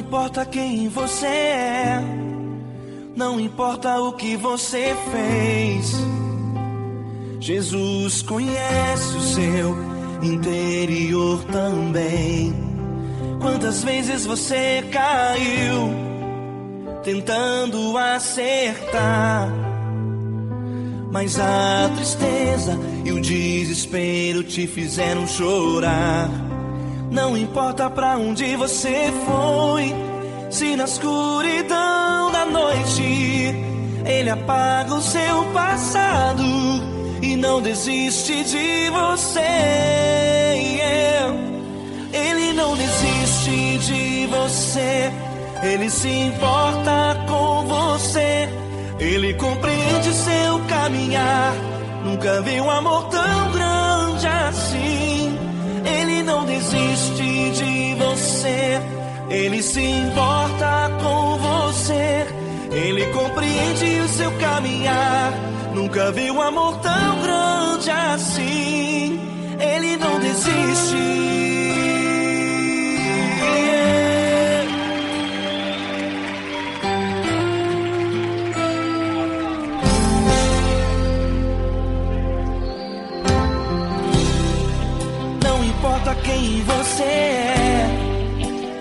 importa quem você é, não importa o que você fez, Jesus conhece o seu interior também. Quantas vezes você caiu tentando acertar, mas a tristeza e o desespero te fizeram chorar. Não importa pra onde você foi, se na escuridão da noite Ele apaga o seu passado e não desiste de você. Ele não desiste de você, Ele se importa com você, Ele compreende seu caminhar. Nunca vi um amor tão grande assim. Ele não desiste de você, Ele se importa com você, Ele compreende o seu caminhar. Nunca vi um amor tão grande assim. Ele não desiste. Não importa quem você é,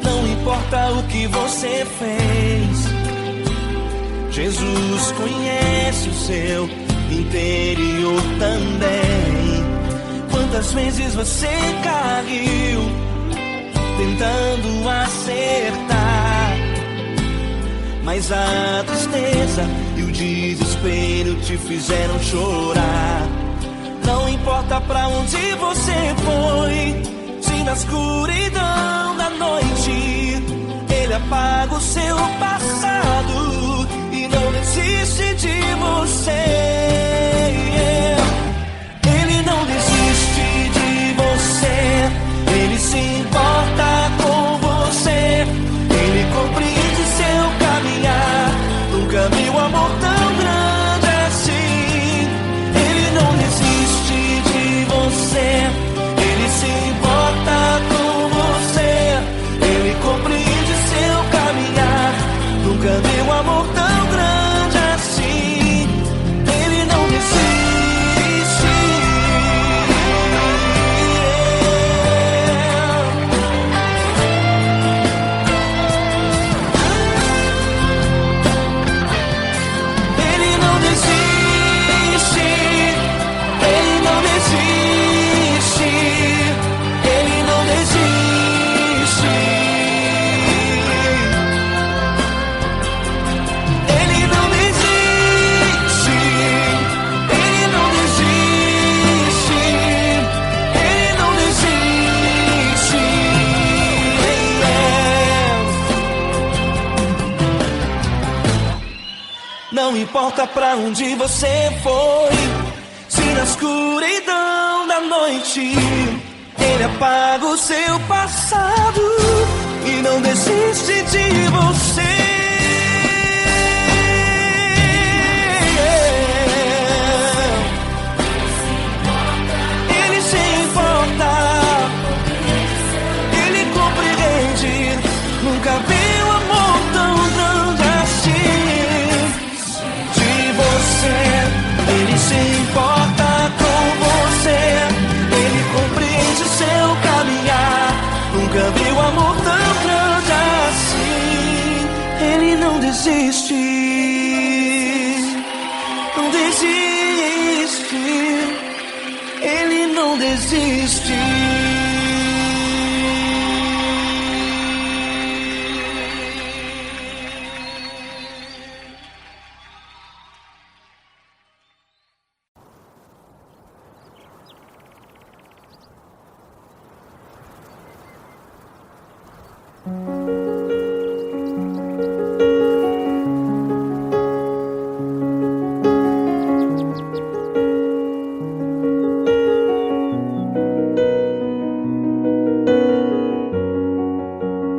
não importa o que você fez, Jesus conhece o seu interior também. Quantas vezes você caiu tentando acertar, mas a tristeza e o desespero te fizeram chorar. Não importa pra onde você foi, se na escuridão da noite Ele apaga o seu passado e não desiste de você. Ele não desiste de você, Ele se importa com você, Ele compreende seu caminhar. Nunca vi um amor tão grande assim. Ele não desiste de você, Ele se importa com você, Ele compreende seu caminhar. Nunca vi um amor tão grande assim. Ele não desiste. Ele não desiste. Ele não desiste. Ele não desiste. Ele não desiste. Ele não desiste. Ele não desiste. Não importa pra onde você foi, se na escuridão da noite Ele apaga o seu passado e não desiste de você. Ele se importa, Ele compreende. Nunca vi um amor tão grande assim. De você, Ele se importa com você, Ele compreende seu caminhar. Nunca vi um amor tão grande assim. Ele não desiste, não desiste. Ele não desiste.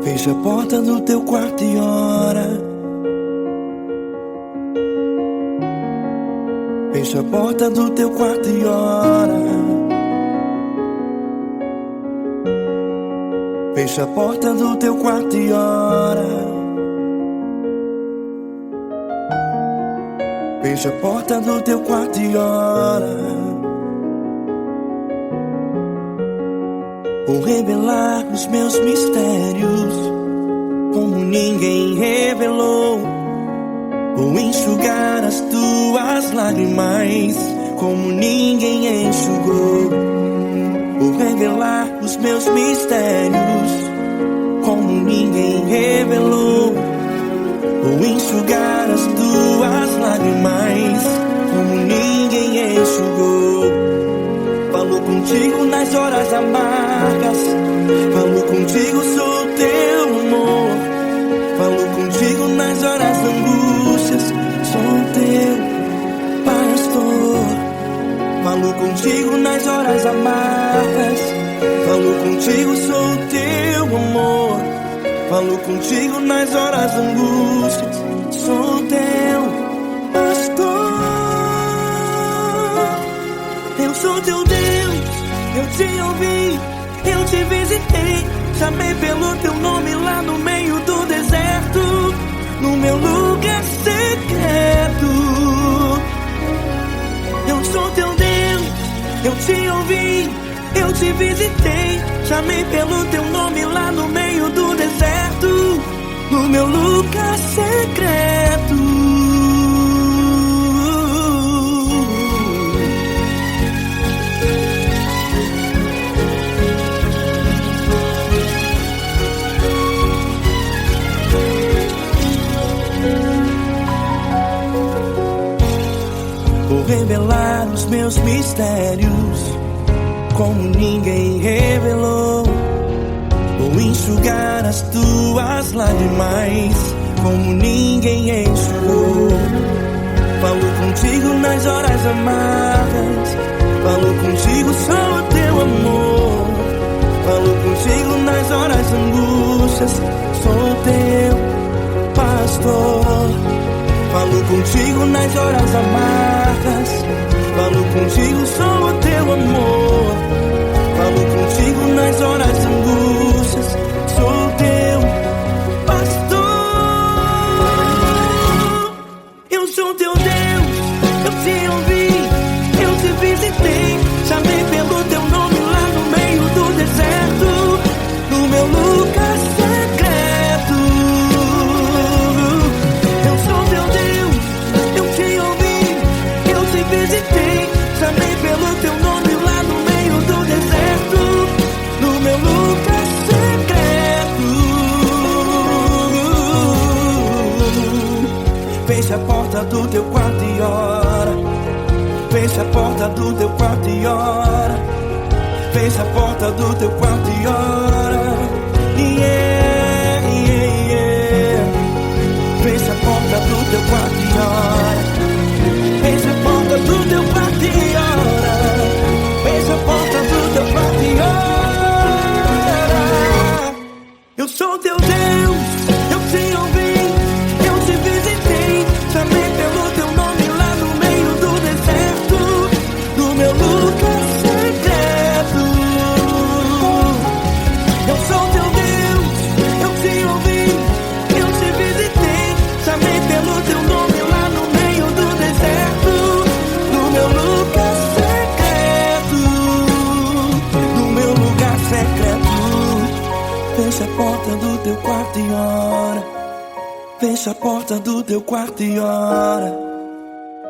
Fecha a porta do teu quarto e ora. Fecha a porta do teu quarto e ora. Fecha a porta do teu quarto e ora. Fecha a porta do teu quarto e ora. Vou revelar os meus mistérios como ninguém revelou. Vou enxugar as tuas lágrimas como ninguém enxugou. Vou revelar os meus mistérios como ninguém revelou. Vou enxugar as tuas lágrimas como ninguém enxugou. Falo contigo nas horas amargas, falo contigo, sou teu amor. Falo contigo nas horas da angústias, sou teu pastor. Falo contigo nas horas amargas, falo contigo, sou teu amor. Falo contigo nas horas da angústias, sou teu pastor. Eu sou teu Deus, eu te ouvi, eu te visitei. Chamei pelo teu nome lá no meio do deserto, no meu lugar secreto. Eu sou teu Deus, eu te ouvi, eu te visitei. Chamei pelo teu nome lá no meio do deserto, no meu lugar secreto. Vou revelar os meus mistérios como ninguém revelou. Vou enxugar as tuas lágrimas como ninguém enxugou. Falo contigo nas horas amargas, falo contigo, sou teu amor. Falo contigo nas horas angústias, sou teu pastor. Falo contigo nas horas amargas, falo contigo, sou o teu amor. Falo contigo nas horas angústias, sou teu pastor. Eu sou teu Deus, eu te ouvi, eu te visitei. Chamei pelo teu nome lá no meio do deserto, no meu lugar secreto. Eu sou teu Deus, eu te ouvi, eu te visitei. Chamei pelo teu nome lá no meio do deserto, no meu lugar secreto. Fecha a porta do teu quarto e ora. Fecha a porta do teu quarto e ora. Fecha a porta do teu quarto e ora. Yeah, yeah, yeah. Fecha a porta do teu quarto e ora. Fecha a porta do teu quarto e ora. Fecha a porta do teu quarto e ora. Eu sou teu Deus, eu te ouvi, eu te visitei. Chamei pelo teu nome lá no meio do deserto, no meu lugar secreto. Eu sou teu Deus, eu te ouvi, eu te visitei. Chamei pelo teu nome lá no meio do deserto, no meu lugar secreto, no meu lugar secreto. Fecha a porta do teu quarto e ora. Fecha a porta do teu quarto e ora.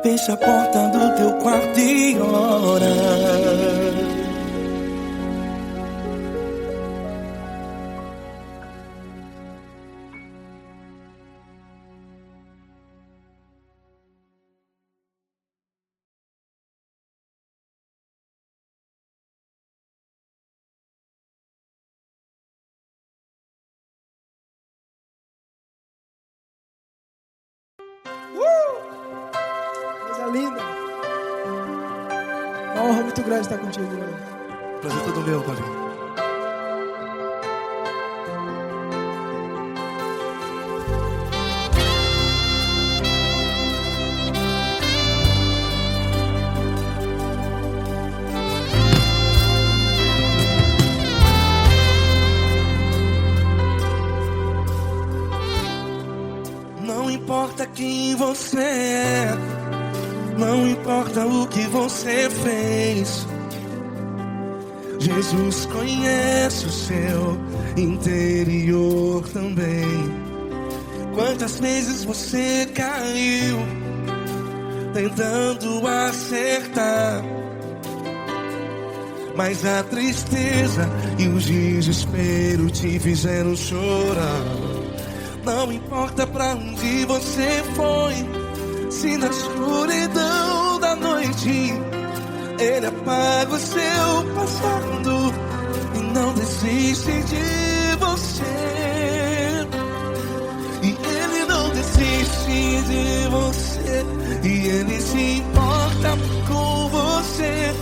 Fecha a porta do teu quarto e ora. Coisa linda. Uma honra muito grande estar contigo, Lord. Prazer todo meu, Paulinho. Não importa quem você é, não importa o que você fez, Jesus conhece o seu interior também. Quantas vezes você caiu tentando acertar, mas a tristeza e o desespero te fizeram chorar. Não importa pra onde você foi, se na escuridão da noite Ele apaga o seu passado e não desiste de você. E Ele não desiste de você, e Ele se importa com você,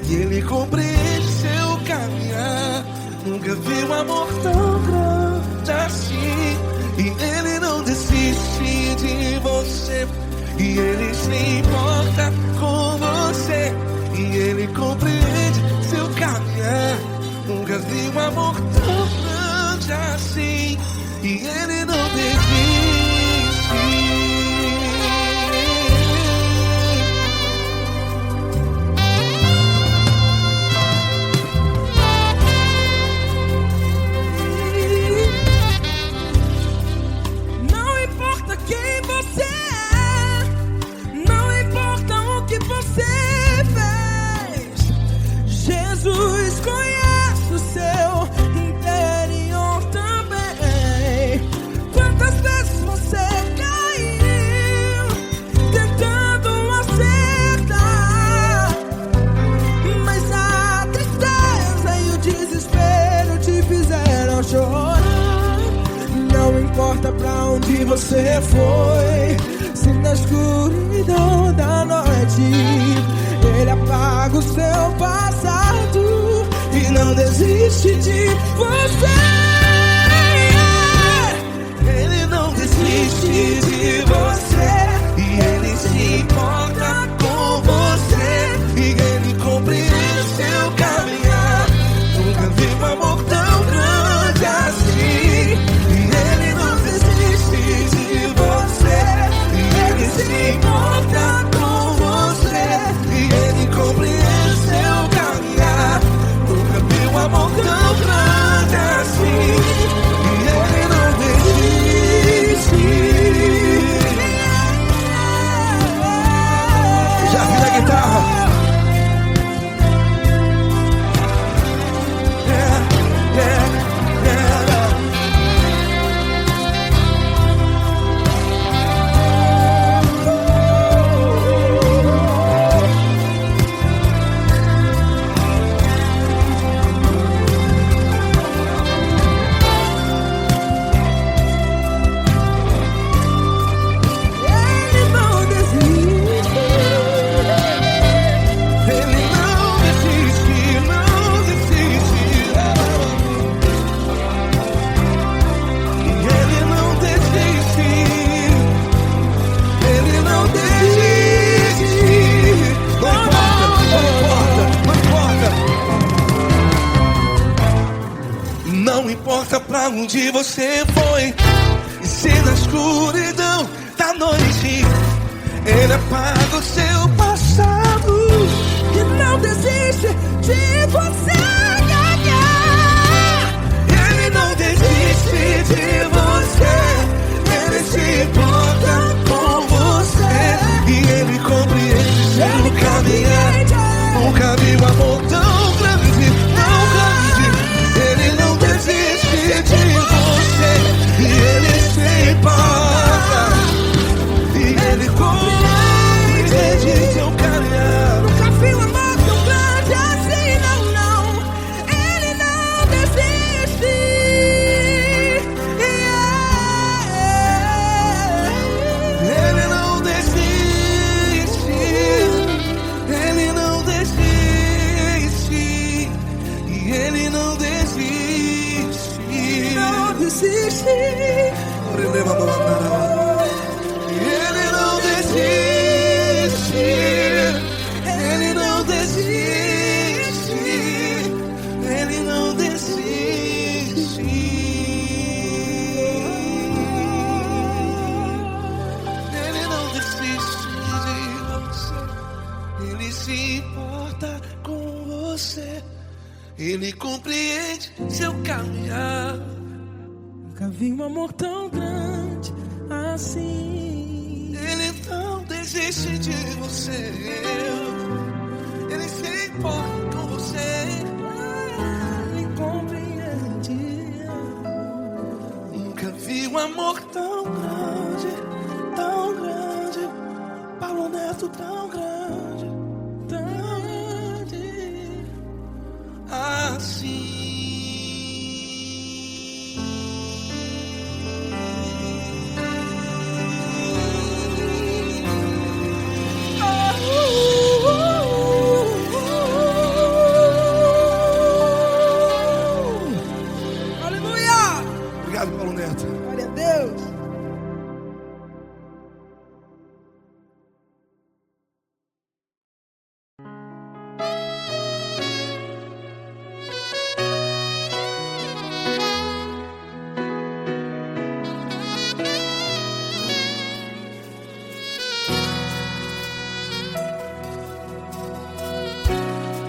e Ele compreende seu caminhar. Nunca vi um amor tão grande assim. E Ele não desiste de você, e Ele se importa com você, e Ele compreende seu caminhar. Nunca vi um amor tão grande assim. E Ele não desiste. Jesus conhece o seu interior também. Quantas vezes você caiu tentando acertar, mas a tristeza e o desespero te fizeram chorar. Não importa pra onde você foi, se na escuridão da noite Ele apaga o seu passado e não desiste de você. Ele não desiste de você, e Ele se importa com você, e Ele compreende seu caminhar. Nunca vi um amor tão grande assim. E Ele não desiste de você, e Ele se importa com você, e Ele compreende seu caminhar. Nunca vi um amor tão grande assim. E Ele não desiste. Já vi na guitarra. Yeah, yeah, yeah. Não importa pra onde você foi, e se na escuridão da noite Ele apaga o seu passado E não desiste de você. Ele não desiste de você, Ele se importa com você, e Ele compreende seu caminhar. Nunca vi um amor tão grande, tão grande. Ele não desiste de você, e Ele se importa, e Ele compreende seu caminhar. Nunca vi um amor tão grande assim, não, não. Ele não desiste, e Ele compreende seu caminhar. Nunca vi um amor tão grande assim. Ele não desiste de você. Ele se importa com você. Ele compreende. Nunca vi um amor tão grande, tão grande. Paulo Neto tão grande, Tão grande. assim. Aleluia! Obrigado, Paulo Neto. Glória a Deus.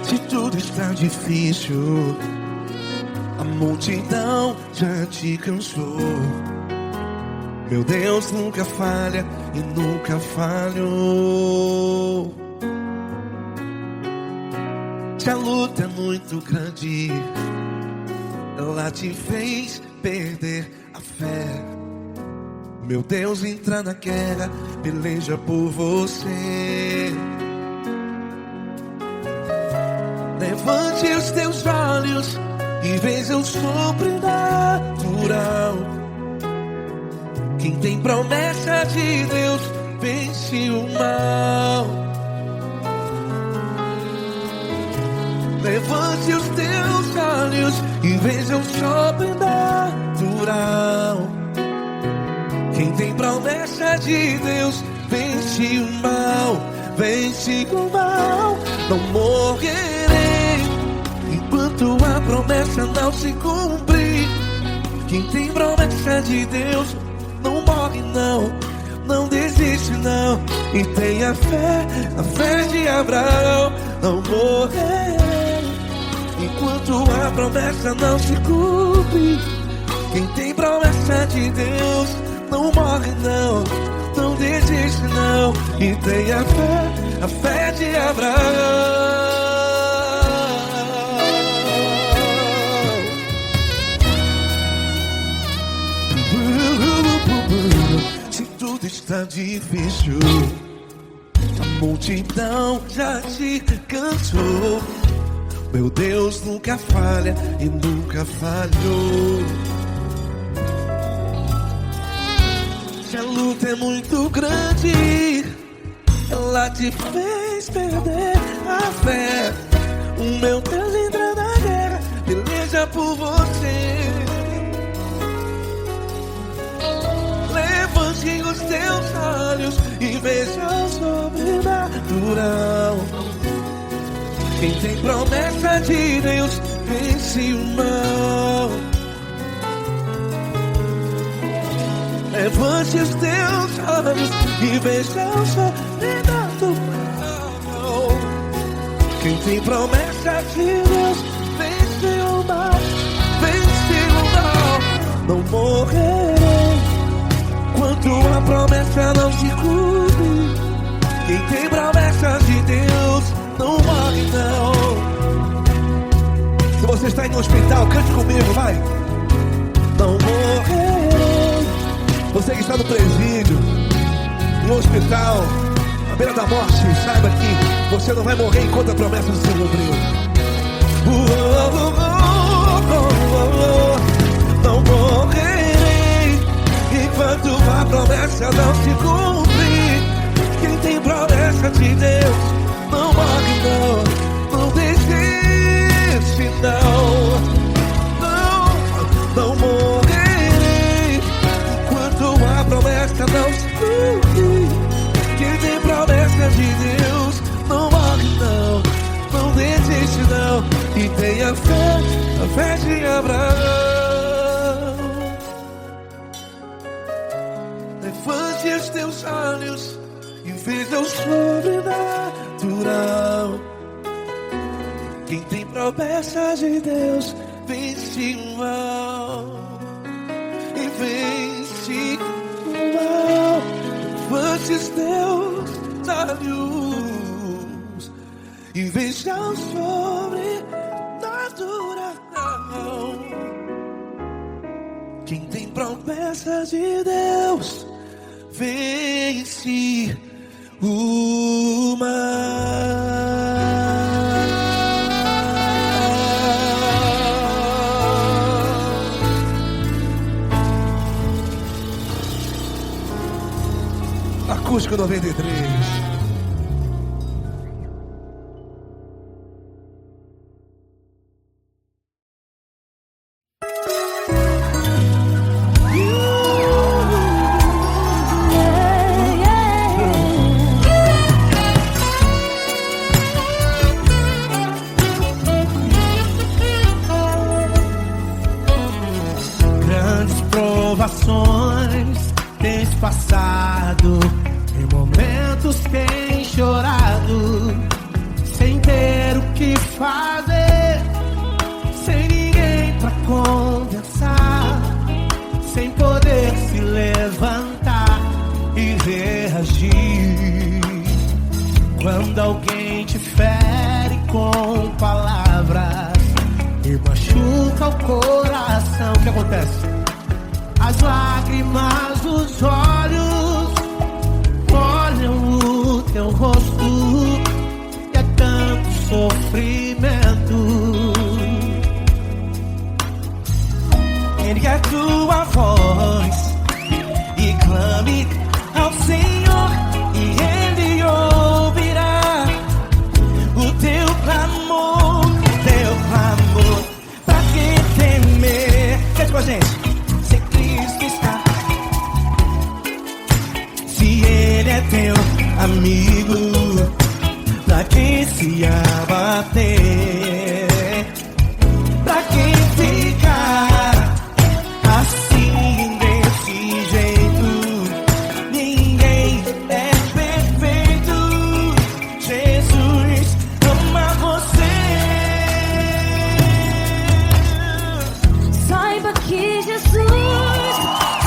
Se tudo está difícil, a multidão já te cansou. Meu Deus nunca falha e nunca falhou. Se a luta é muito grande, ela te fez perder a fé. Meu Deus entra na guerra, peleja por você. Levante os teus olhos e veja o sobrenatural. Quem tem promessa de Deus vence o mal. Levante os teus olhos e veja o sobrenatural. Quem tem promessa de Deus vence o mal. Vence o mal. Não morrerei enquanto a promessa não se cumprir. Quem tem promessa de Deus não morre não, não desiste não. E tenha fé, a fé de Abraão. Não morrerei enquanto a promessa não se cumpre. Quem tem promessa de Deus não morre não, não desiste não. E tenha fé, a fé de Abraão. Se tudo está difícil, a multidão já te cansou. Meu Deus nunca falha e nunca falhou. Se a luta é muito grande, ela te fez perder a fé. O meu Deus entra na guerra, peleja por você. Levante os teus olhos e veja o sobrenatural. Quem tem promessa de Deus vence o mal. Levante os teus olhos e veja o sobrenatural. Quem tem promessa de Deus vence o mal. Vence o mal. Não morrerei enquanto a promessa não se cumpre. Quem tem promessa de Deus não morre não. Se você está em um hospital, cante comigo, vai. Não morrerei. Você que está no presídio, em um hospital, à beira da morte, saiba que você não vai morrer enquanto a promessa não se cumpriu. Não morrerei enquanto a promessa não se cumprir. Quem tem promessa de Deus não morre não, não desiste não. Não morrerei enquanto a promessa não se cumprir. Quem tem promessa de Deus não morre não, não desiste não. E tenha fé, a fé de Abraão. Levante os teus olhos e veja o sobrenatural. Quem tem promessa de Deus vence o mal e vence o mal. Antes Deus da luz e veja o sobrenatural. Quem tem promessa de Deus vence o mal. Acústico 93. Grandes provações tens passado, em momentos tem chorado, sem ter o que fazer, sem ninguém pra conversar, sem poder se levantar e reagir. Quando alguém te fere com palavras e machuca o coração, o que acontece? As lágrimas dos olhos olham o teu rosto e é tanto sofrimento. Ergue a tua voz e clame ao Senhor e Ele ouvirá o teu clamor, pra que temer? Cante com a gente. Se Cristo está, se Ele é teu amigo, pra que se abater? Pra que ficar assim desse jeito? Ninguém é perfeito. Jesus ama você. Saiba que Jesus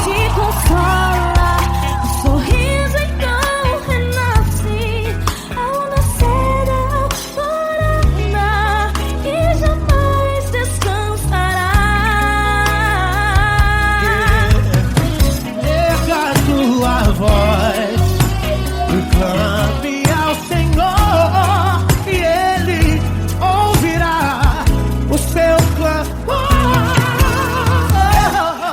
te consola, o sorriso então renasce ao nascer da alvorada e jamais descansará. Erga a tua voz e clame ao Senhor e Ele ouvirá o seu clamor.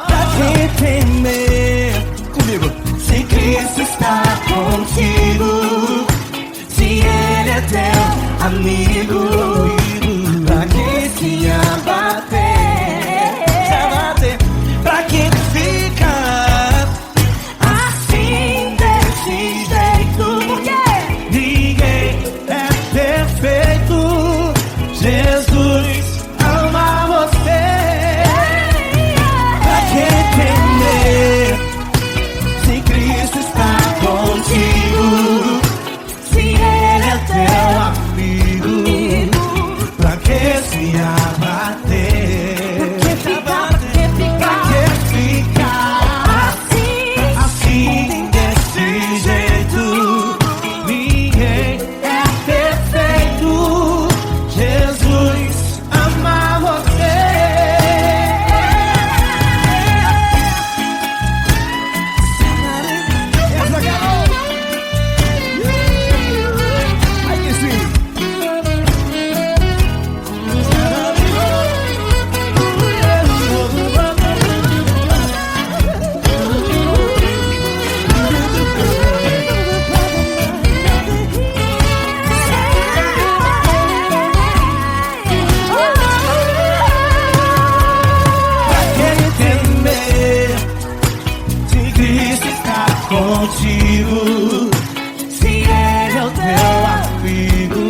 Pra que temer? Comigo. Se Cristo está contigo, se Ele é teu amigo, pra que se abater? Pra que ficar assim desse jeito? Ninguém é perfeito. Jesus ama você. Pra que temer? Se Cristo está contigo, se Ele é teu amigo, pra que se abater? Pra que ficar assim desse jeito? Ninguém é perfeito. Jesus ama você. Essa garota. Ai que sim. Pra que temer? Se Cristo está contigo, se Ele é o teu amigo,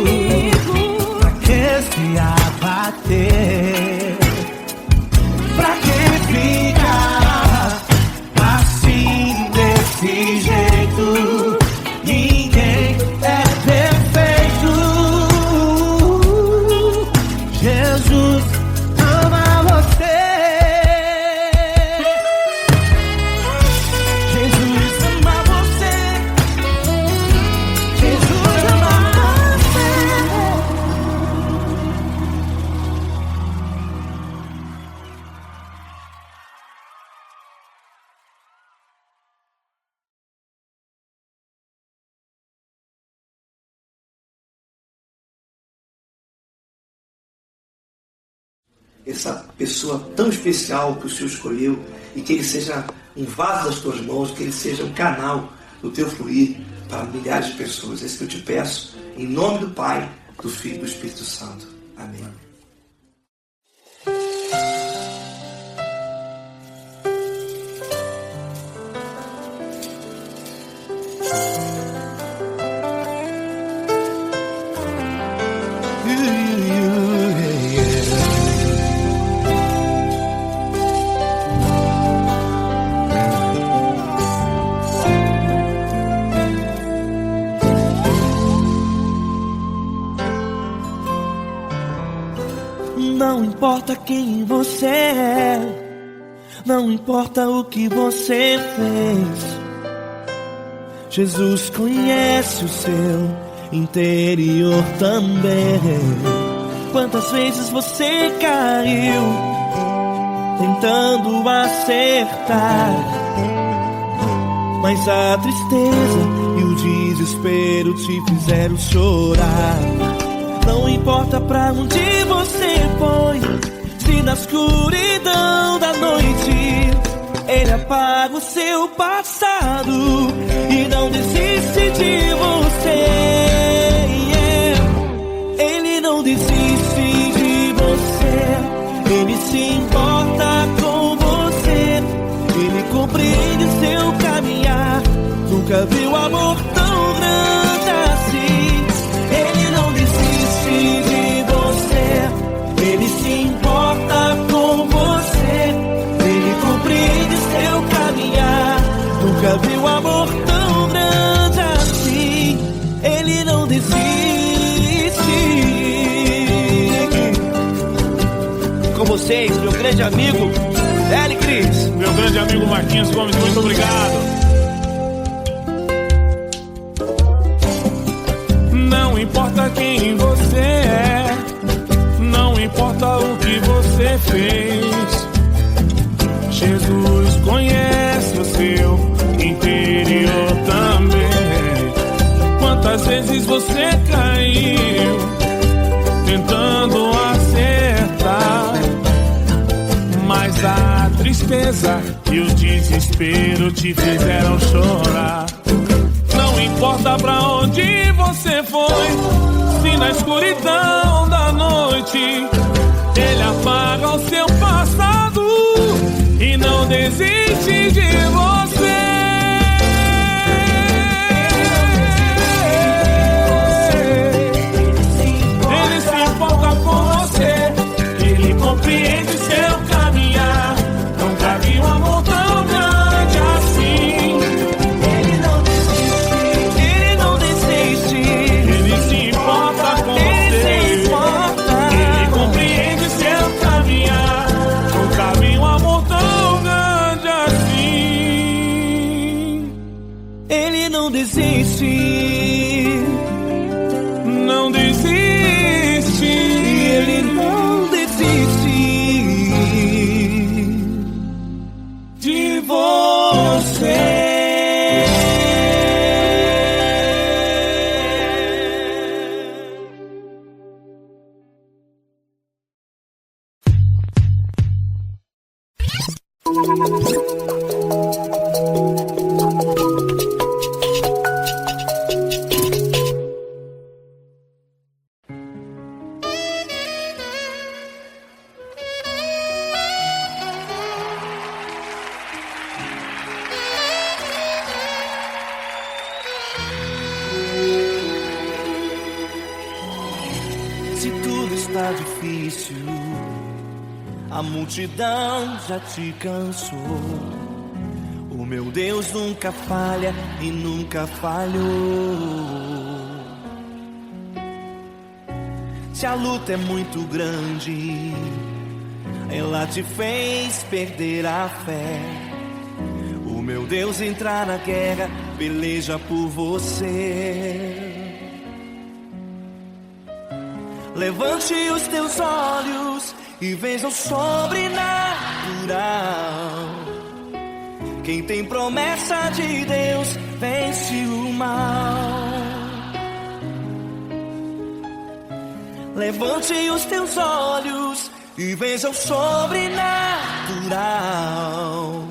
pra que se abater? Pra que ficar assim desse jeito? Ninguém é perfeito. essa pessoa tão especial que o Senhor escolheu, e que ele seja um vaso das tuas mãos, que ele seja um canal do teu fluir para milhares de pessoas. É isso que eu te peço, em nome do Pai, do Filho e do Espírito Santo. Amém. Não importa quem você é, não importa o que você fez, Jesus conhece o seu interior também. Quantas vezes você caiu tentando acertar, mas a tristeza e o desespero te fizeram chorar. Não importa pra onde você foi, se na escuridão da noite Ele apaga o seu passado e não desiste de você. Ele não desiste de você, Ele se importa com você, Ele compreende seu caminhar. Nunca viu amor tão grande assim. Ele não desiste de você, Ele se importa com você, Ele compreende seu caminhar. Nunca viu amor tão grande assim. Ele não desiste. Com vocês, meu grande amigo L. Cris. Meu grande amigo Marquinhos Gomes, muito obrigado. Não importa quem você é, não importa o que você fez, Jesus conhece o seu interior também. Quantas vezes você caiu tentando acertar, mas a tristeza e o desespero te fizeram chorar. Não importa pra onde você foi, se na escuridão da noite Ele apaga o seu passado e não desiste de você. Ele se importa com você, Ele compreende seu caminhar. Nunca vi um amor tão grande assim. Não desiste, não desiste, Ele não desiste de você. Se tudo está difícil, a multidão já te cansou. O meu Deus nunca falha e nunca falhou. Se a luta é muito grande, ela te fez perder a fé. O meu Deus entra na guerra, peleja por você. Levante os teus olhos e veja o sobrenatural. Quem tem promessa de Deus vence o mal. Levante os teus olhos e veja o sobrenatural.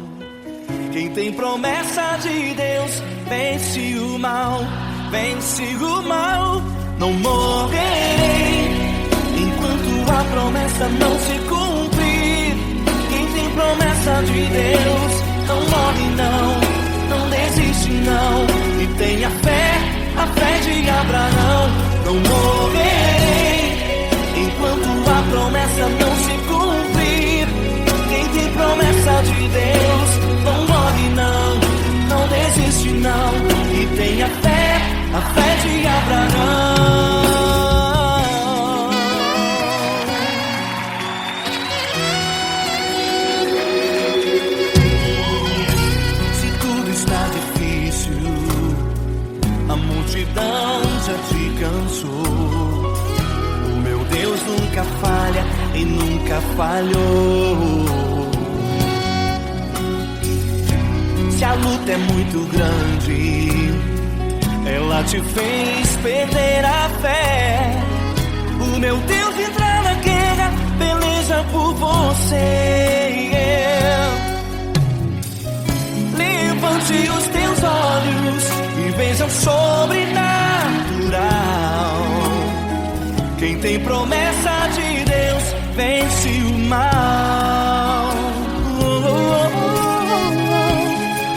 Quem tem promessa de Deus vence o mal, vence o mal. Não morrerei enquanto a promessa não se cumprir. Quem tem promessa de Deus não morre não desiste não. E tenha fé, a fé de Abraão. Não morrerei enquanto a promessa não se cumprir. Quem tem promessa de Deus não morre não desiste não. E tenha fé, a fé de Abraão. Se tudo está difícil, a multidão já te cansou. O meu Deus nunca falha e nunca falhou. Se a luta é muito grande, ela te fez perder a fé. O meu Deus entra na guerra, peleja por você. Levante os teus olhos e veja o sobrenatural. Quem tem promessa de Deus vence o mal.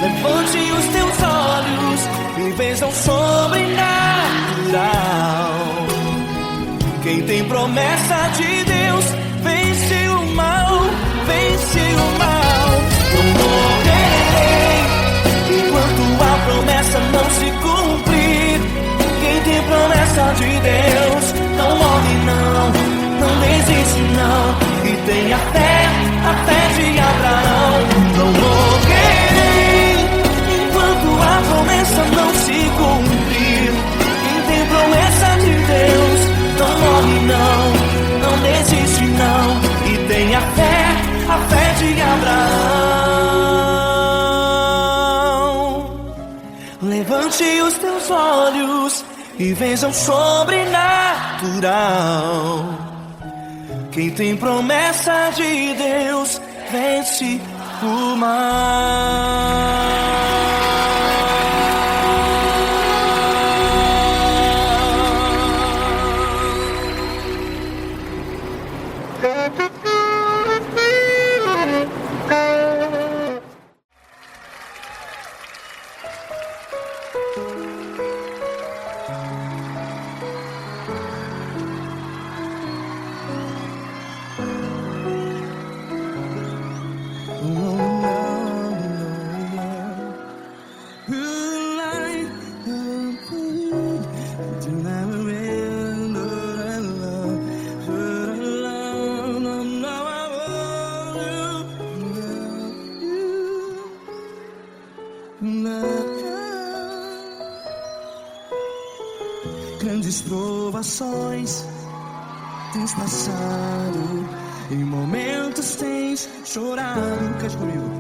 Levante os teus olhos e veja o sobrenatural. Quem tem promessa de Deus vence o mal, vence o mal. Não morrerei enquanto a promessa não se cumprir. Quem tem promessa de Deus não morre não desiste não. E tenha fé, a fé de Abraão. Não morrerei enquanto a promessa não se cumprir. Quem tem promessa de Deus não morre não desiste não. E tenha fé, a fé de Abraão. Levante os teus olhos e veja o sobrenatural. Quem tem promessa de Deus vence o mal. Grandes provações tens passado, em momentos tens chorado. Cante comigo.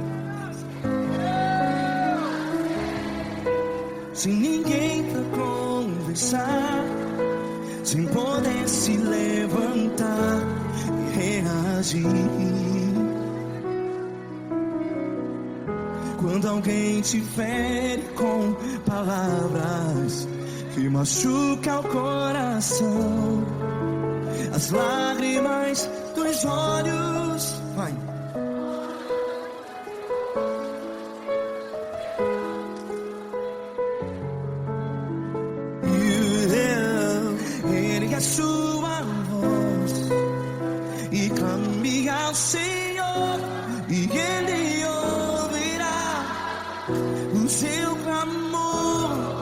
Sem ninguém pra conversar, sem poder se levantar e reagir. Quando alguém te fere com palavras que machuca o coração, as lágrimas dos olhos, vai. Ergue a sua voz e clame ao Senhor, e Ele ouvirá o seu clamor.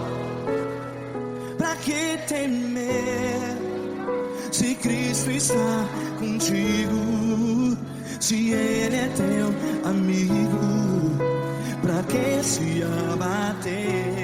Pra que temer, se Cristo está contigo? Se Ele é teu amigo, pra que se abater?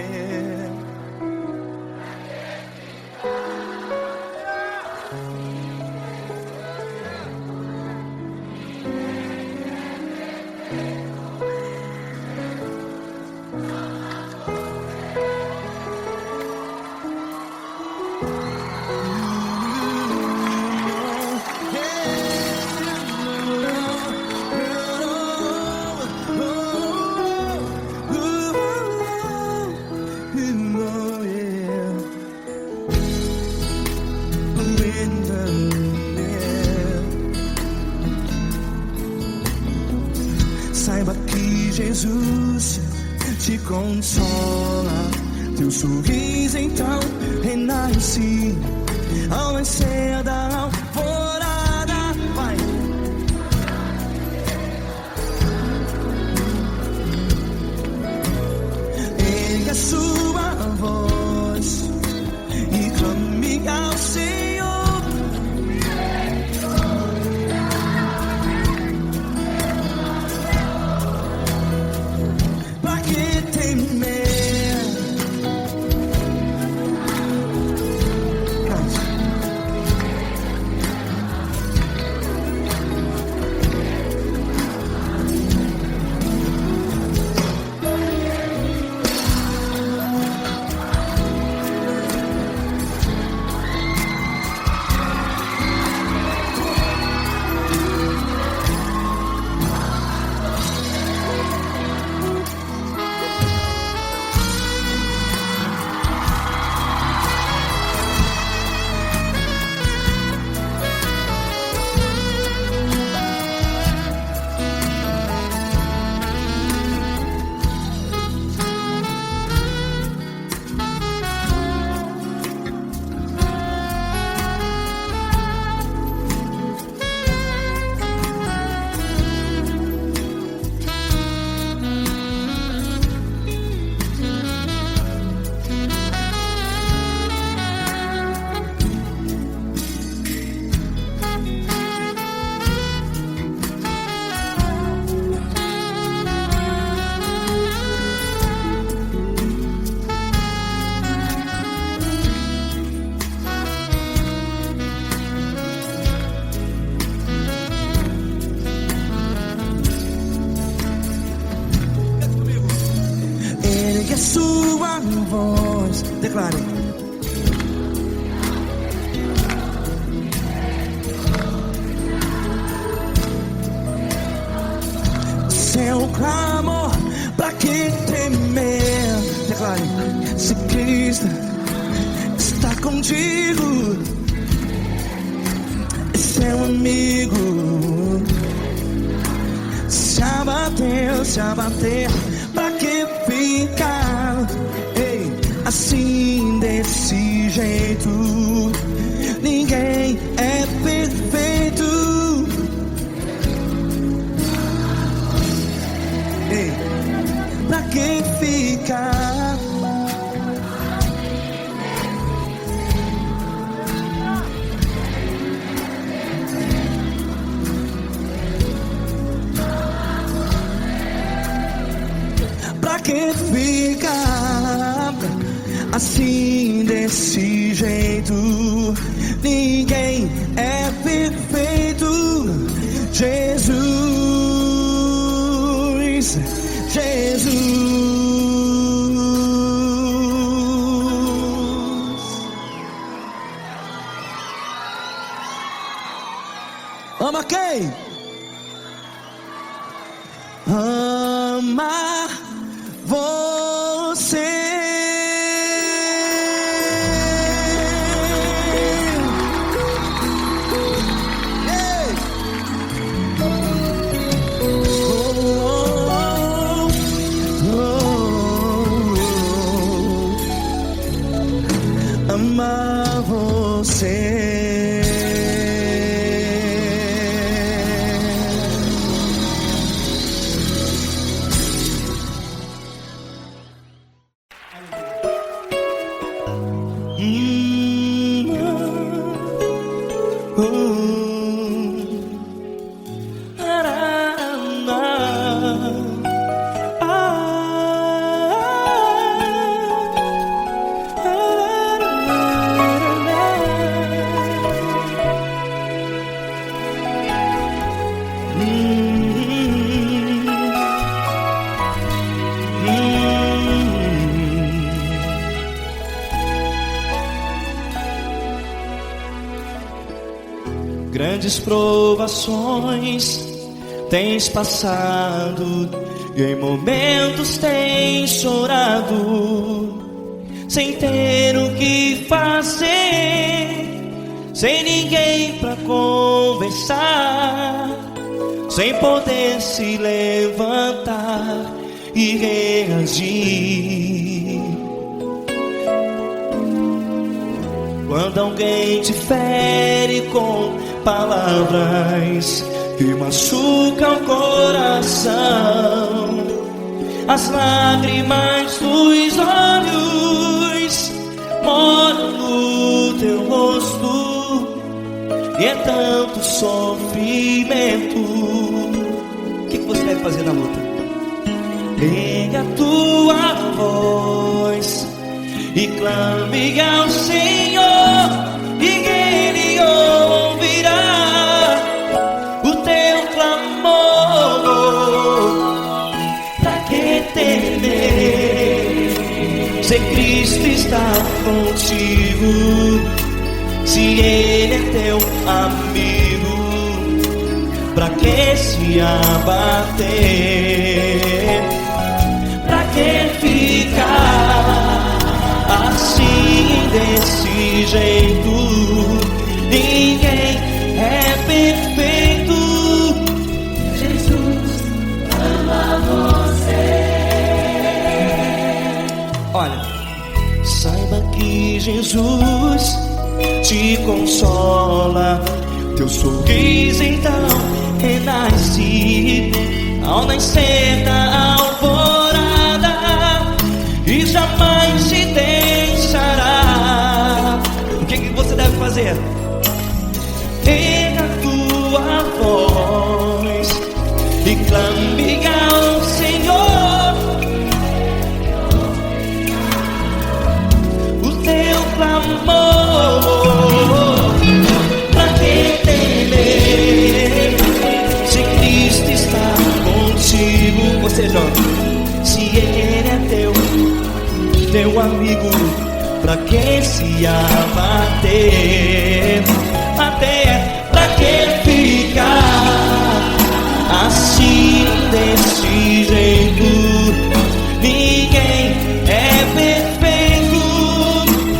consola. Teu sorriso então renasce ao nascer da alvorada. Vai. Ergue a sua voz e clame ao Senhor. Pra que temer? Ergue a sua voz, declare. Seu clamor, pra que temer? Declare. Se Cristo está contigo, é seu amigo. Se abater, pra que ficar? Ei, assim desse jeito, ninguém é perfeito. Ei, pra que ficar? Pra que ficar assim desse jeito? Ninguém é perfeito. Jesus, Jesus. Ama quem? Ama você. Amar você. Grandes provações tens passado e em momentos tens chorado, sem ter o que fazer, sem ninguém pra conversar, sem poder se levantar e reagir. Quando alguém te fere com palavras que machucam o coração, as lágrimas dos olhos moram no teu rosto, e é tanto sofrimento. O que você deve fazer na luta? Ergue a tua voz e clame ao Senhor, e Ele ouvirá o teu clamor. Pra que temer, se Cristo está contigo, se Ele é teu amigo? Pra que se abater? Pra que ficar assim desse jeito? Ninguém é perfeito. Jesus ama você. Olha, saiba que Jesus te consola, teu sorriso então renasce ao nascer da alvorada e jamais te deixará. O que você deve fazer? Erga a tua voz e clame ao Senhor, o teu clamor. Pra que temer, se Cristo está contigo? Você joga. Se Ele é teu amigo, pra que se abater? Até pra que ficar assim desse jeito? Ninguém é perfeito.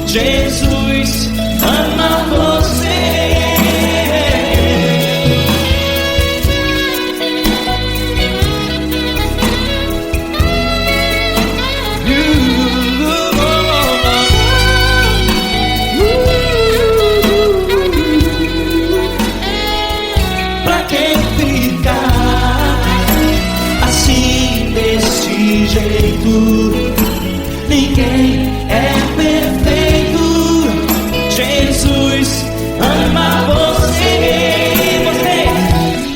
Jesus ama você. Pra que ficar assim desse jeito? Ninguém é perfeito. Jesus ama você.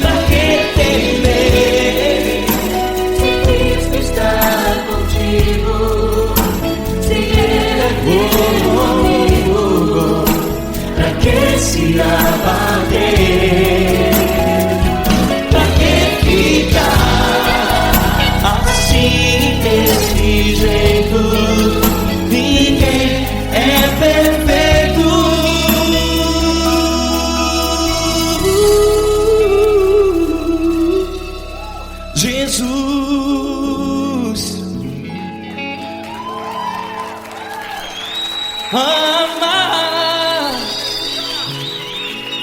Pra que temer, se Cristo está contigo, se Ele é teu amigo? Pra que se abater? Pra que ficar assim desse jeito? Ninguém é perfeito. Jesus ama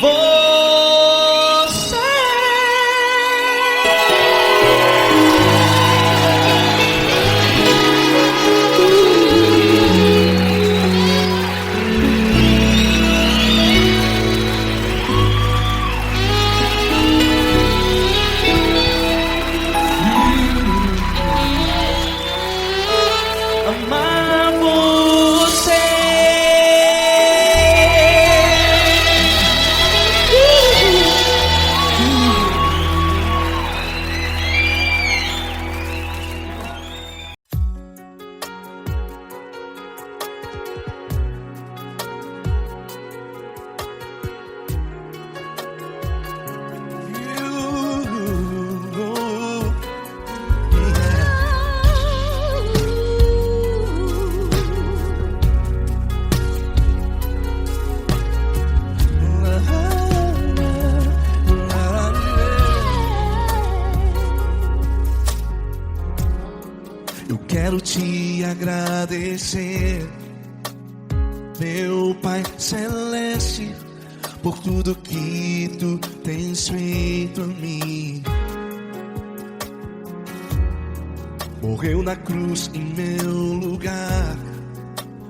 você. Amar você. Eu quero te agradecer, meu Pai Celeste, por tudo que tu tens feito a mim. morreu na cruz em meu lugar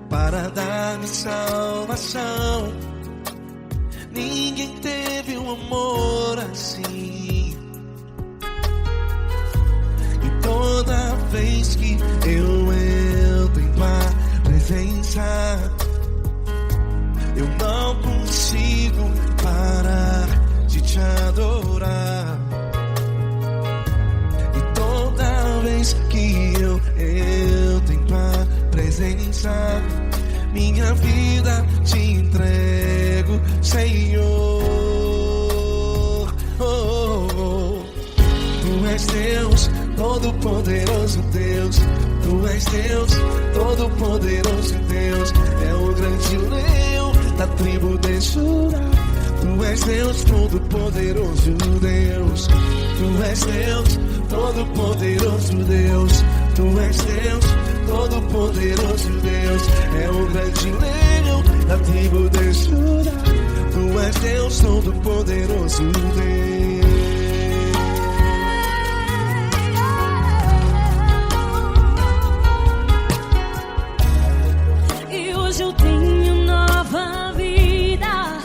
para dar-me salvação. Ninguém teve um amor assim. E toda vez que eu entro em tua presença, eu não consigo parar de te adorar. E toda vez que eu entro em tua presença, minha vida te entrego, Senhor. Oh, oh, oh. Tu és Deus, todo-poderoso Deus. Tu és Deus, todo-poderoso Deus. É o grande leão da tribo de Judá. Tu és Deus, todo-poderoso Deus. Tu és Deus, todo-poderoso Deus. Tu és Deus, todo-poderoso Deus. É o grande leão da tribo de Judá. Tu és Deus, todo-poderoso Deus. E hoje eu tenho nova vida.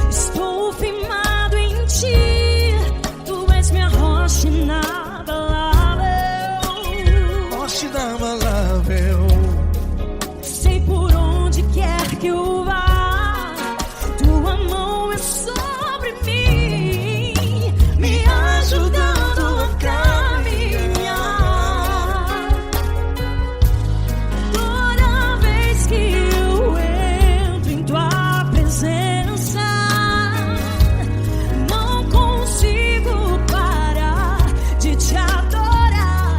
Estou firmado em ti. Tu és minha rocha inabalável. Rocha inabalável. Sei por onde quer que eu vá, tua mão é sobre mim, me ajudando a caminhar. Toda vez que eu entro em tua presença, não consigo parar de te adorar.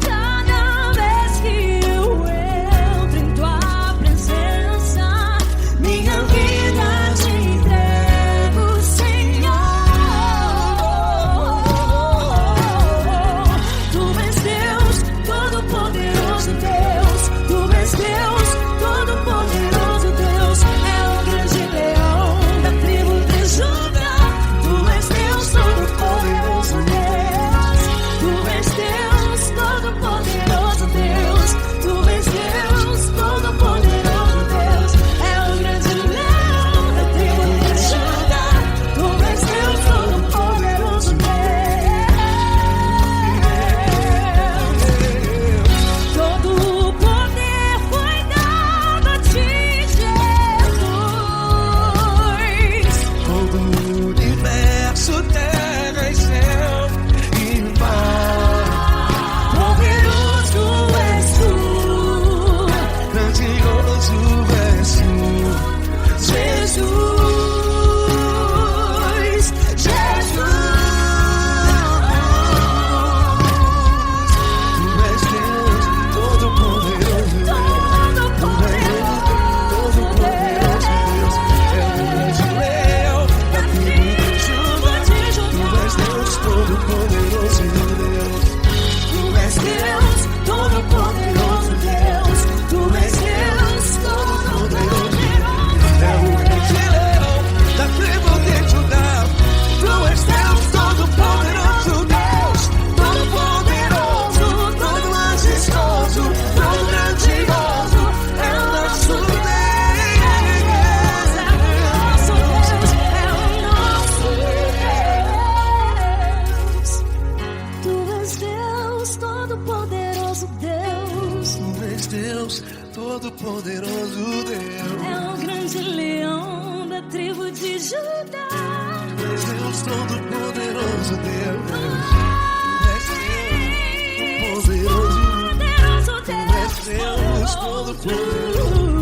Cada vez que eu entro em tua presença, minha vida te entrego, Senhor. Tu és Deus, todo-poderoso Deus. Tu és Deus, todo-poderoso Deus. É o grande leão da tribo de Judá. Tu és Deus, todo-poderoso Deus. Tu és Deus, todo-poderoso Deus. Tu és Deus, todo-poderoso Deus. É o grande leão da tribo de Judá. Tu és Deus, todo-poderoso Deus. Todo o poder foi dado a ti, Jesus. Todo o universo, terra e céu e mar. Poderoso és tu, Grandioso és tu, Jesus. Jesus. Tu és Deus, todo-poderoso Deus. Tu és Deus, todo-poderoso Deus. É o grande leão da tribo de Judá. Tu és Deus, todo-poderoso Deus. Tu és Deus, todo-poderoso Deus. Tu és Deus, todo-poderoso É o grande leão da tribo de Judá. Tu és Deus, todo-poderoso Deus. Todo-poderoso, todo majestoso, todo grandioso. É o nosso Deus. Tu és Deus, todo-poderoso Deus. Tu és Deus, todo-poderoso Deus. É o grande leão da tribo de Judá. Tu és Deus, todo-poderoso Deus. Tu és Deus, Poderoso Tu és Deus, todo-poderoso. Deus.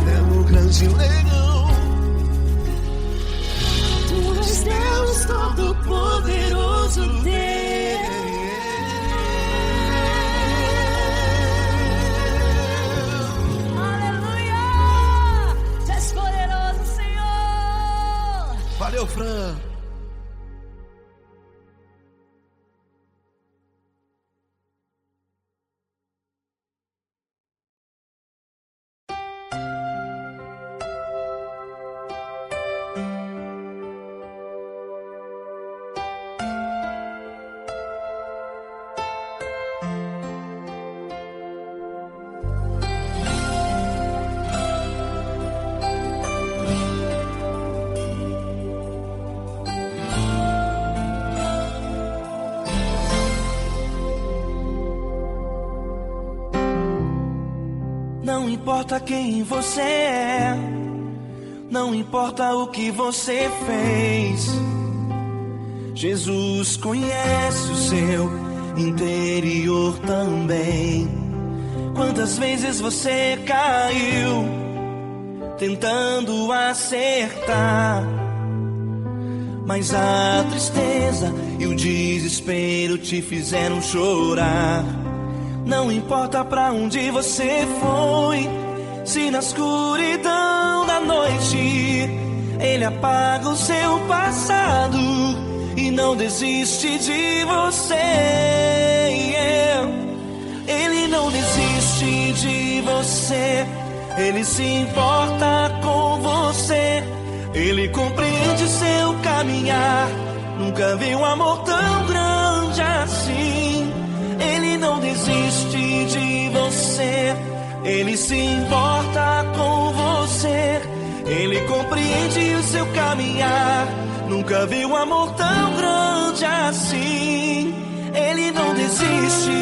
É o grande leão. Tu és Deus, todo-poderoso Deus. Aleluia! Tu és poderoso, Senhor. Valeu, Fran. Não importa quem você é, não importa o que você fez, Jesus conhece o seu interior também. Quantas vezes você caiu tentando acertar, mas a tristeza e o desespero te fizeram chorar. Não importa pra onde você foi, se na escuridão da noite Ele apaga o seu passado e não desiste de você. Ele não desiste de você, Ele se importa com você, Ele compreende seu caminhar. Nunca vi um amor tão grande assim. Ele não desiste de você, Ele se importa com você, Ele compreende o seu caminhar. Nunca vi um amor tão grande assim. Ele não desiste.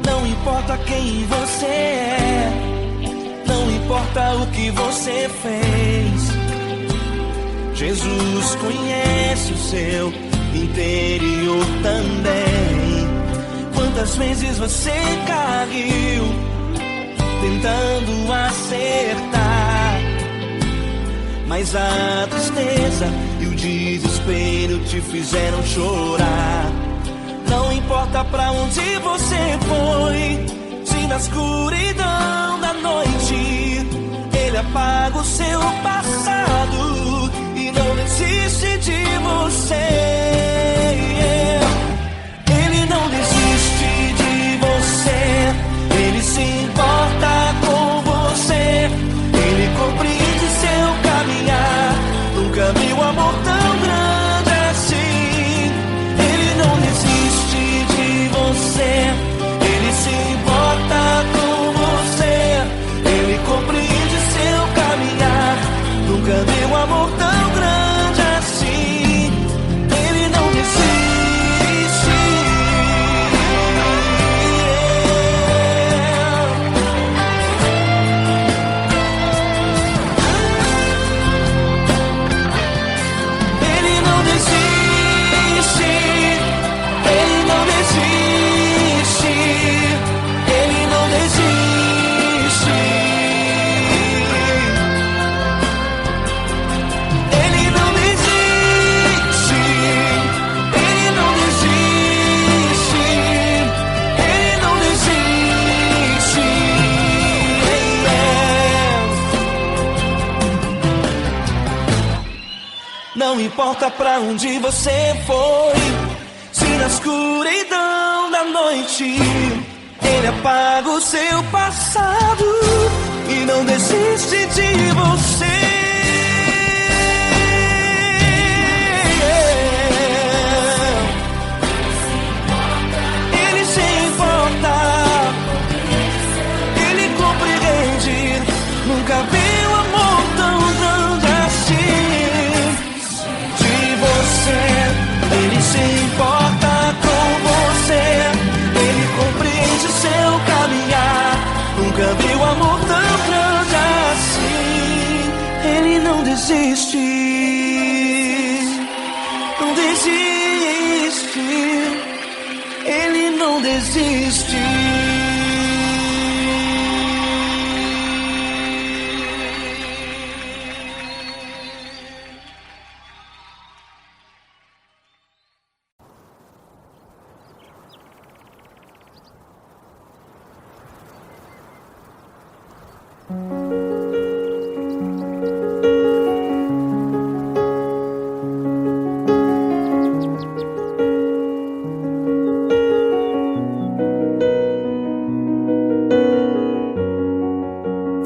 Não importa quem você é, não importa o que você fez, Jesus conhece o seu interior também. Quantas vezes você caiu tentando acertar, mas a tristeza e o desespero te fizeram chorar. Não importa pra onde você foi, se na escuridão da noite Ele apaga o seu passado e não desiste de você. Ele não desiste de você, Ele se importa com você, Ele compreende seu caminhar. Nunca vi um amor tão grande assim. Ele não desiste de você, Ele se importa com você, Ele compreende seu caminhar. Nunca vi um amor tão grande assim. Ele não desiste. Ele não desiste. Ele não desiste. Ele não desiste. Ele não desiste. Ele não desiste. Ele não desiste. Não importa pra onde você foi, se na escuridão da noite Ele apaga o seu passado e não desiste de você. Ele se importa, Ele compreende. Nunca vi um amor tão grande assim. De você, Ele se importa com você, Ele compreende seu caminhar. Nunca vi um amor tão grande assim. Ele não desiste, não desiste. Ele não desiste.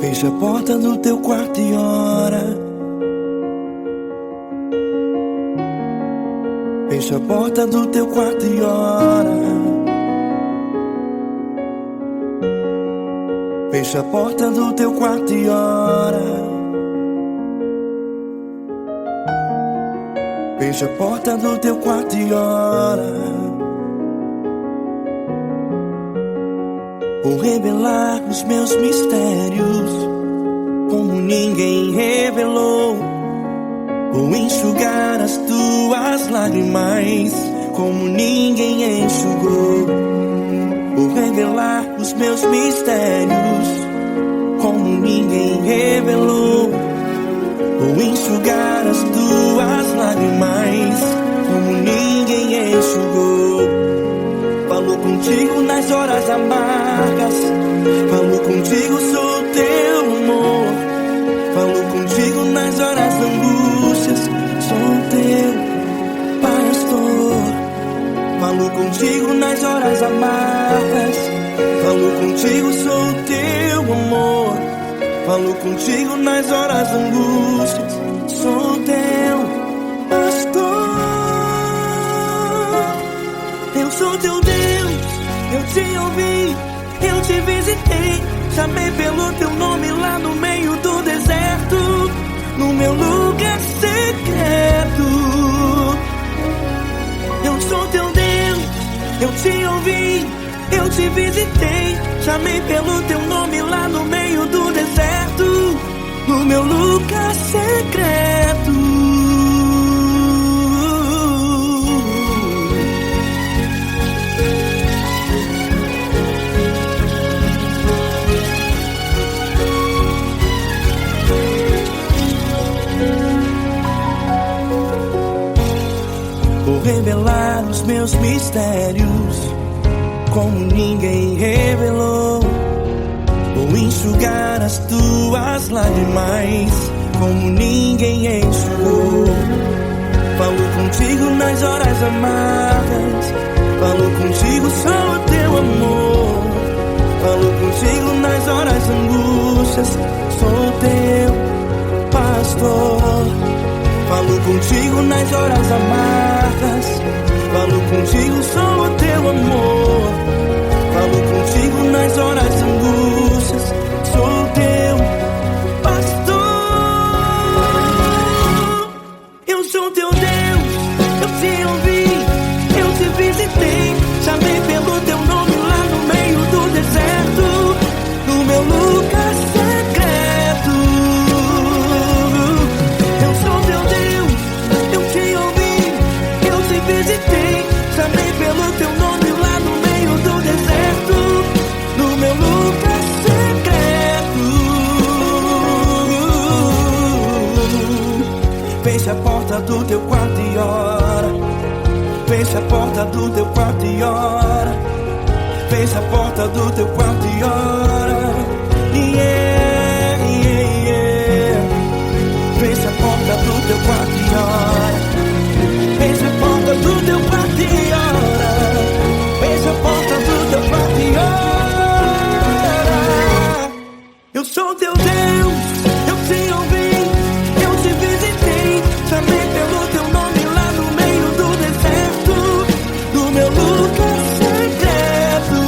Fecha a porta do teu quarto e ora. Fecha a porta do teu quarto e ora. Fecha a porta do teu quarto e ora. Fecha a porta do teu quarto e ora. Vou revelar os meus mistérios como ninguém revelou. Vou enxugar as tuas lágrimas como ninguém enxugou. Vou revelar os meus mistérios como ninguém revelou. Vou enxugar as tuas lágrimas como ninguém enxugou. Falo contigo nas horas amargas, falo contigo, sou teu amor. Falo contigo nas horas angústias, sou teu pastor. Falo contigo nas horas amargas, falo contigo, sou teu amor. Falo contigo nas horas angústias, sou teu pastor. Eu sou teu Deus, eu te ouvi, eu te visitei. Chamei pelo teu nome lá no meio do deserto, no meu lugar secreto. Eu sou teu Deus, eu te ouvi, eu te visitei. Chamei pelo teu nome lá no meio do deserto, no meu lugar secreto. Vou revelar os meus mistérios como ninguém revelou. Vou enxugar as tuas lágrimas como ninguém enxugou. Falo contigo nas horas amargas, falo contigo, sou teu amor. Falo contigo nas horas angústias, sou teu pastor. Falo contigo nas horas amargas, falo contigo, sou teu amor. Falo contigo nas horas angústias, sou teu pastor. Eu sou teu Deus, eu te ouvi, eu te visitei. Chamei pelo teu nome lá no meio do deserto, no meu lugar secreto. Eu sou teu Deus, eu te ouvi, eu te visitei. Chamei pelo teu nome lá no meio do deserto, no meu lugar secreto. Fecha a porta do teu quarto e ora. Fecha a porta do teu quarto e ora. Fecha a porta do teu quarto e ora. Yeah, yeah, yeah. Fecha a porta do teu quarto e ora. Fecha a porta do teu quarto e ora. Fecha a porta do teu quarto e ora. Eu sou teu Deus, eu te ouvi, eu te visitei. Chamei pelo teu nome lá no meio do deserto, no meu lugar secreto.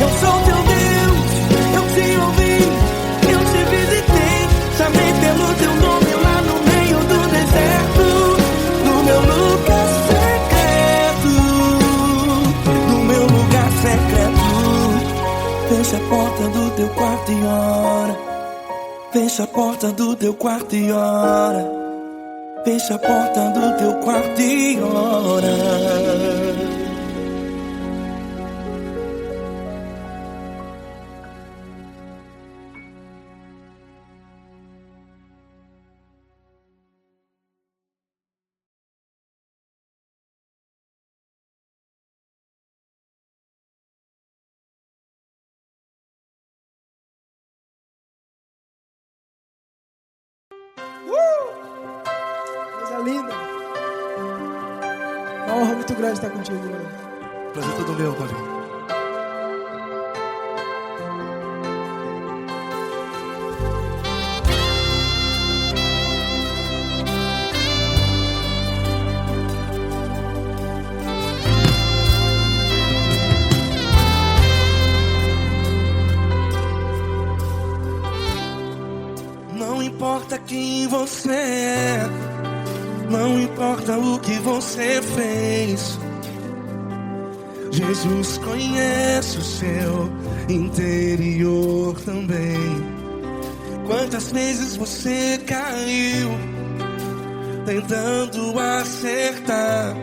Eu sou teu Deus, eu te ouvi, eu te visitei. Chamei pelo teu nome lá no meio do deserto, no meu lugar secreto, no meu lugar secreto. Fecha a porta do teu quarto e ora. Fecha a porta do teu quarto e ora. Fecha a porta do teu quarto e ora. Coisa linda. Uma honra muito grande estar contigo hoje. Prazer todo meu, Paulinho. importa quem você é, não importa o que você fez, Jesus conhece o seu interior também. Quantas vezes você caiu tentando acertar,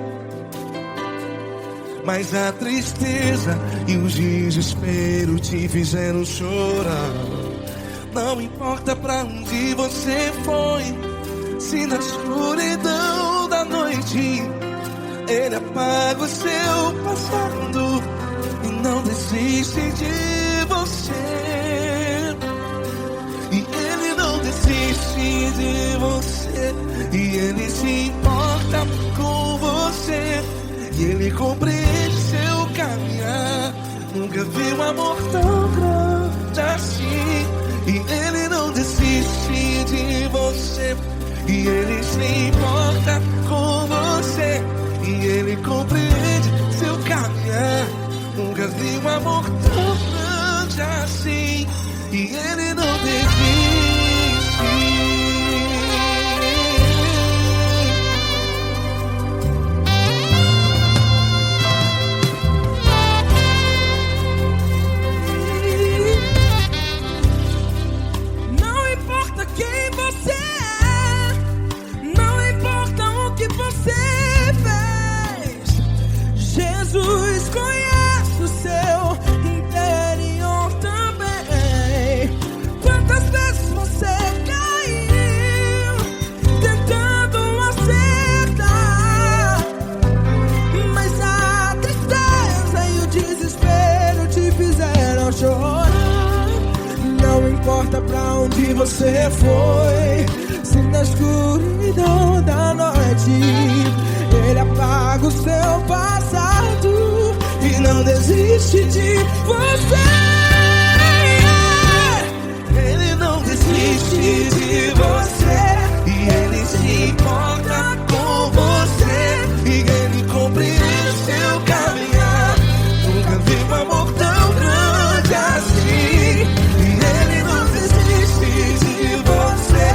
mas a tristeza e o desespero te fizeram chorar. Não importa pra onde você foi, se na escuridão da noite Ele apaga o seu passado e não desiste de você. E Ele não desiste de você, e Ele se importa com você, e Ele compreende seu caminhar. Nunca vi um amor tão grande assim. E Ele não desiste de você, e Ele se importa com você, e Ele compreende seu caminhar. Nunca vi um amor tão grande assim. E Ele não desiste. Jesus conhece o seu interior também. Quantas vezes você caiu tentando acertar, mas a tristeza e o desespero te fizeram chorar. Não importa pra onde você foi, se na escuridão da noite Ele apaga o seu passado e não desiste de você. Ele não desiste de você, e Ele se importa com você, e Ele compreende seu caminhar. Nunca vi um amor tão grande assim. E Ele não desiste de você,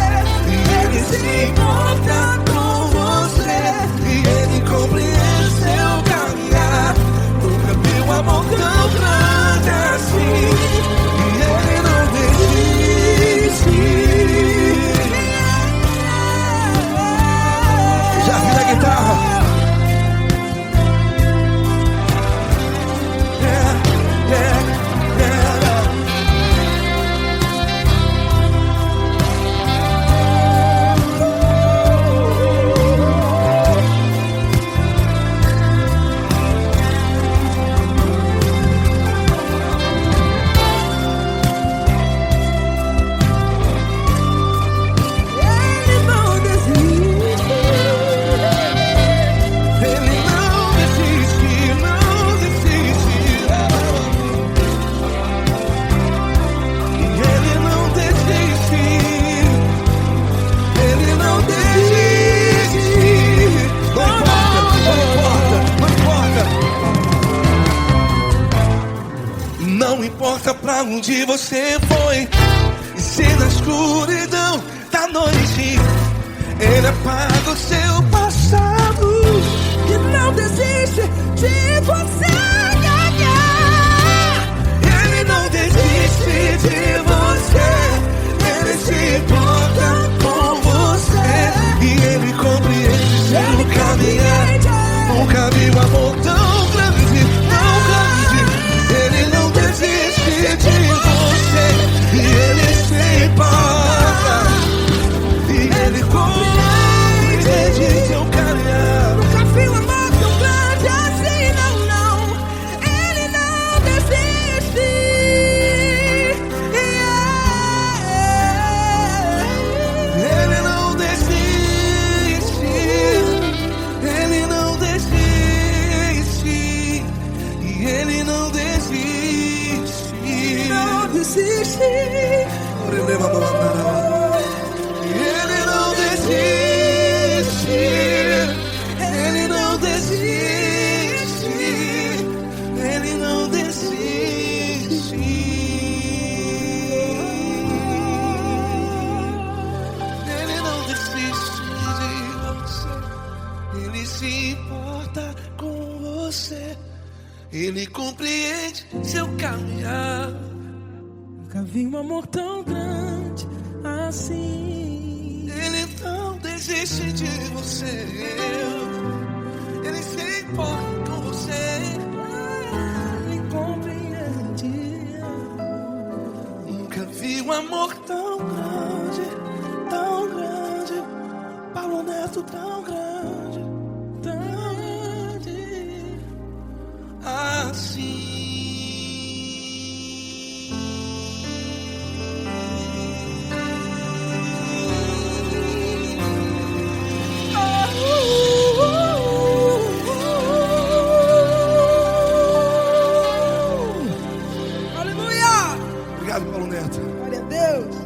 e Ele se importa com você, e Ele compreende seu caminhar. Nunca vi um amor tão grande assim. E Ele não desiste. Já vi na guitarra. Não importa pra onde você foi, e se na escuridão da noite Ele apaga o seu passado E não desiste de você. Ele não desiste de você, Ele se importa com você, e Ele compreende seu caminhar. Nunca vi um amor tão grande, tão grande. Ele não desiste de você, e Ele se importa, e Ele compreende seu caminhar. Nunca vi um amor tão grande assim, não, não. Ele não desiste. Ele não desiste. Ele não desiste. E Ele não desiste. Não desiste. Ele não desiste. Ele não desiste. Ele não desiste. Ele compreende seu caminhar. Nunca vi um amor tão grande assim. Ele não desiste de você. Ele se importa com você. Ele compreende. Nunca vi um amor tão grande, tão grande. Paulo Neto tão grande, Grande. assim. Aleluia! Obrigado, Paulo Neto. Glória a Deus.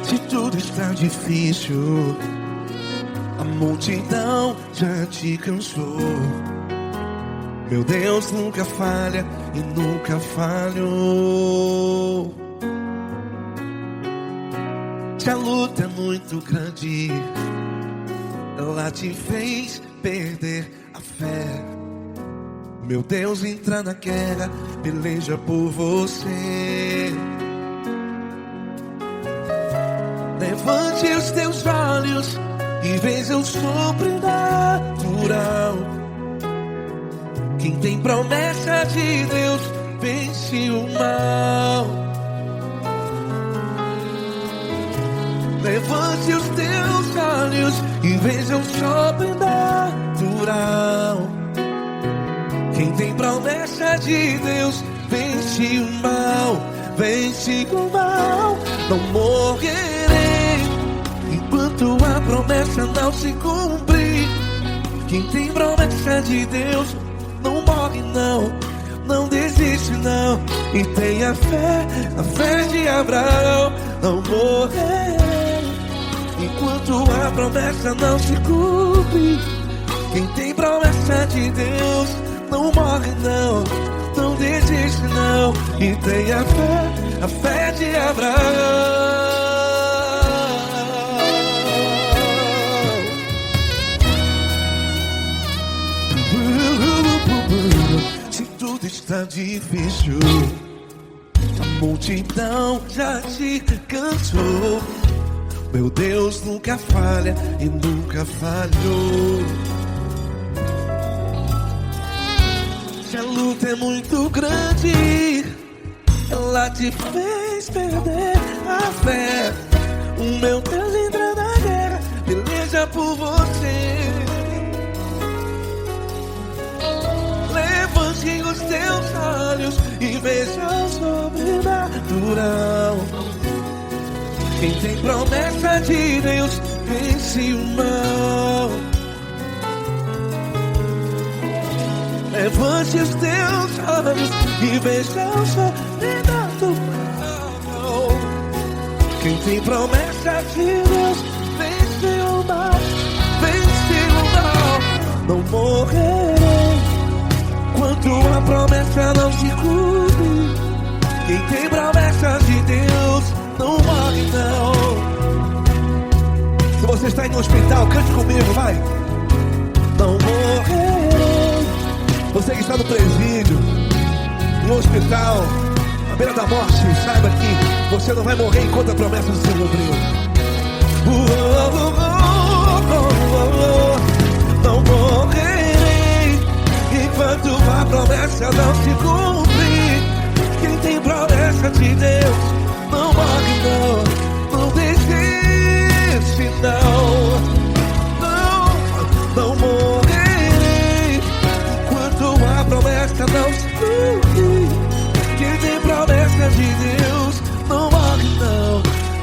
Se tudo está difícil, a multidão já te cansou. Meu Deus nunca falha e nunca falhou. Se a luta é muito grande, ela te fez perder a fé. Meu Deus entra na guerra, peleja por você. Levante os teus olhos e veja o sobrenatural. Quem tem promessa de Deus vence o mal. Levante os teus olhos e veja o sobrenatural. Quem tem promessa de Deus vence o mal. Vence o mal. Não morrerei enquanto a promessa não se cumprir. Quem tem promessa de Deus não morre não, não desiste não. E tenha fé, a fé de Abraão. Não morrerei enquanto a promessa não se cumpre. Quem tem promessa de Deus não morre não, não desiste não. E tenha fé, a fé de Abraão. Se tudo está difícil, a multidão já te cansou. Meu Deus nunca falha e nunca falhou. Se a luta é muito grande, ela te fez perder a fé. O meu Deus entra na guerra, peleja por você. Levante os teus olhos e veja o sobrenatural. Quem tem promessa de Deus vence o mal. Levante os teus olhos e veja o sobrenatural. Quem tem promessa de Deus vence o mal. Vence o mal. Não morrerei enquanto a promessa não se cumpre. Quem tem promessa de Deus não morre não. Se você está aí no hospital, cante comigo, vai. Não morrerei. Você que está no presídio, no hospital, à beira da morte, saiba que você não vai morrer enquanto a promessa se cumpriu. Não morrerei enquanto a promessa não se cumprir. Quem tem promessa de Deus não morre não, não desiste não. Não morrerei enquanto a promessa não se cumprir. Quem tem promessa de Deus não morre não,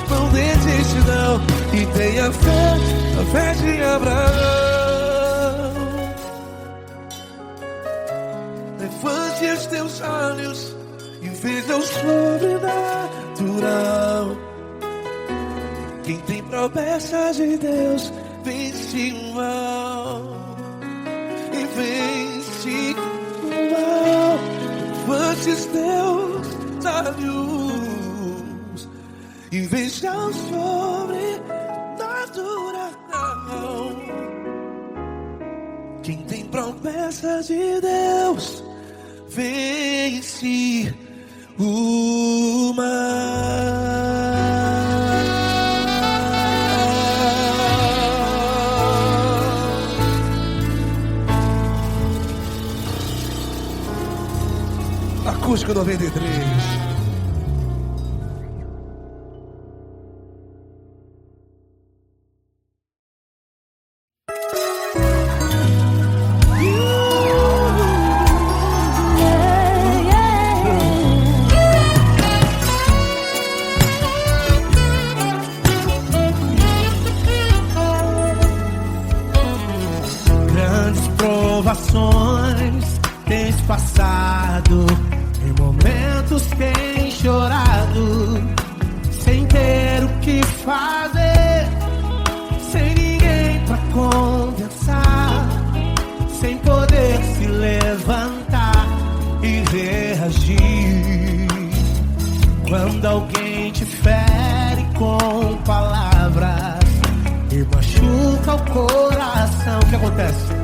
não desiste não. E tenha fé, a fé de Abraão. Levante os teus olhos e veja o sobrenatural. Quem tem promessas de Deus vence o mal. E vence o mal. Antes Deus da luz e veja o sobrenatural. Quem tem promessas de Deus vence o mal. Acústico 93. Grandes provações tens passado, em momentos tem chorado, sem ter o que fazer, sem ninguém pra conversar, sem poder se levantar e reagir. Quando alguém te fere com palavras e machuca o coração, o que acontece?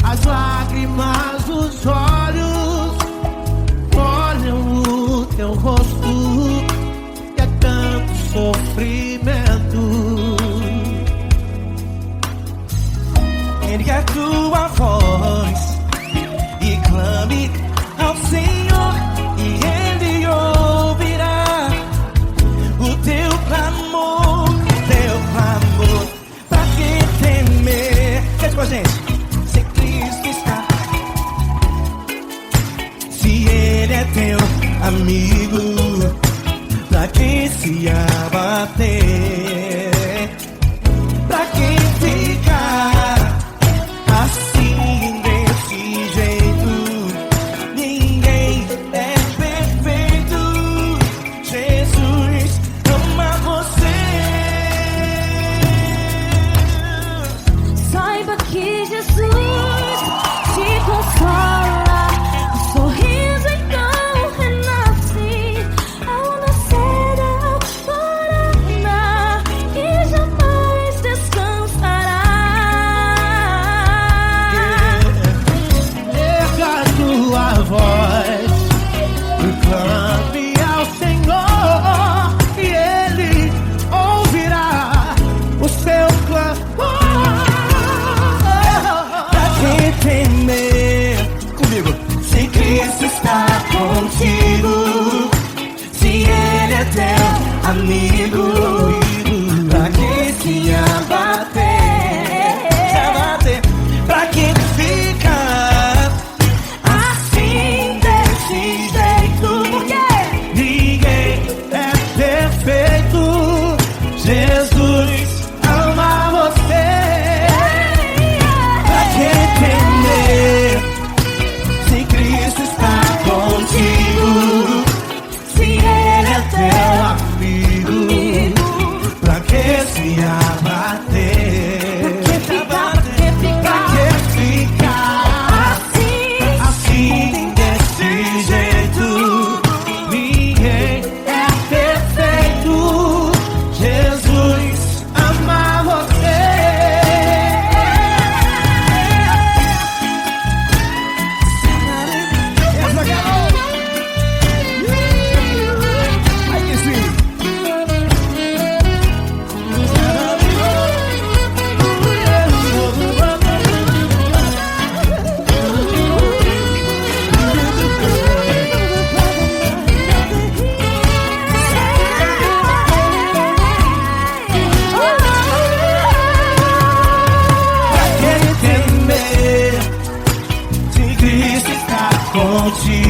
As lágrimas dos olhos olham o teu rosto e é tanto sofrimento. Ergue a tua voz e clame ao Senhor, e Ele ouvirá o teu clamor, pra que temer? Cante com a gente. Se Cristo está, se Ele é teu amigo, pra que se abater? Pra que ficar assim desse jeito? Ninguém é perfeito. Jesus ama você. Saiba que Jesus te consola, o sorriso então renasce ao nascer da alvorada e jamais descansará. Erga a tua voz e clame ao Senhor, e Ele ouvirá o seu clamor. Pra que temer? Comigo. Se Cristo está contigo, se Ele é teu amigo, pra que se abater? Pra que ficar assim desse jeito? Porque Ninguém é perfeito. Jesus ama você. Pra que temer? Se Cristo está contigo, se Ele é teu amigo, pra que se abater? Pra que ficar assim desse jeito? Ninguém é perfeito. Jesus ama você. Aí que sim. Pra que temer? Se Cristo está contigo,